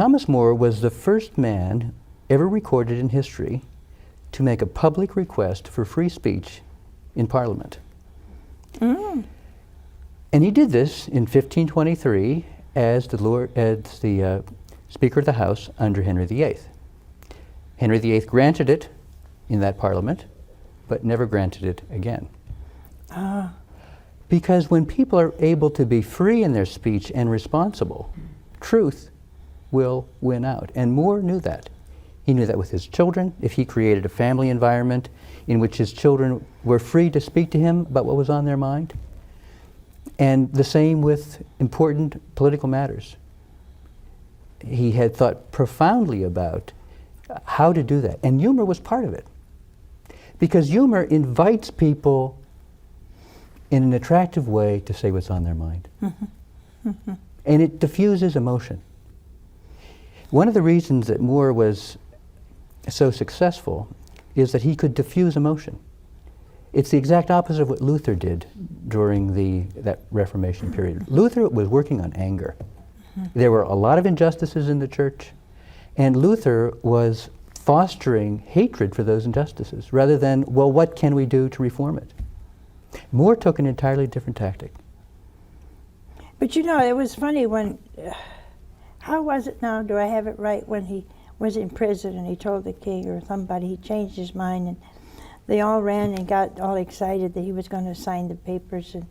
Thomas More was the first man ever recorded in history to make a public request for free speech in Parliament. And he did this in 1523 as the Speaker of the House under Henry VIII. Henry VIII granted it in that Parliament, but never granted it again. Because when people are able to be free in their speech and responsible, truth will win out. And More knew that. He knew that with his children. If he created a family environment in which his children were free to speak to him about what was on their mind. And the same with important political matters. He had thought profoundly about how to do that. And humor was part of it. Because humor invites people in an attractive way to say what's on their mind. And it diffuses emotion. One of the reasons that More was so successful is that he could diffuse emotion. It's the exact opposite of what Luther did during that Reformation period. Luther was working on anger. There were a lot of injustices in the church, and Luther was fostering hatred for those injustices rather than, well, what can we do to reform it? More took an entirely different tactic. But you know, it was funny when, how was it now, do I have it right, when he was in prison and he told the king or somebody, he changed his mind, and they all ran and got all excited that he was going to sign the papers, and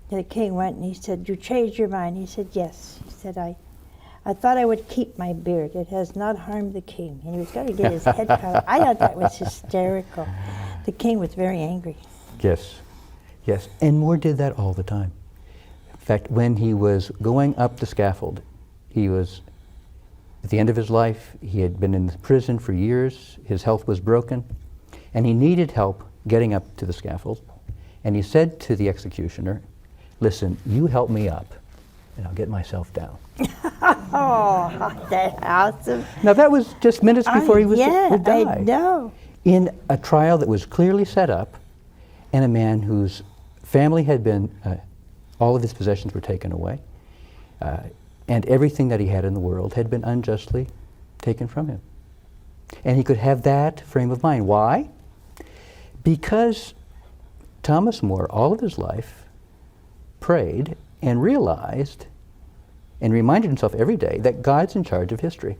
the king went and he said, "You changed your mind?" He said, "Yes." He said, I thought I would keep my beard. It has not harmed the king." And he was going to get his head cut off. I thought that was hysterical. The king was very angry. Yes, yes. And More did that all the time. In fact, when he was going up the scaffold, he was at the end of his life. He had been in prison for years. His health was broken, and he needed help getting up to the scaffold. And he said to the executioner, "Listen, you help me up, and I'll get myself down." Oh, that's awesome. Now that was just minutes before he was to die. I know. In a trial that was clearly set up, and a man whose family had been, all of his possessions were taken away, and everything that he had in the world had been unjustly taken from him. And he could have that frame of mind. Why? Because Thomas More, all of his life, prayed and realized and reminded himself every day that God's in charge of history.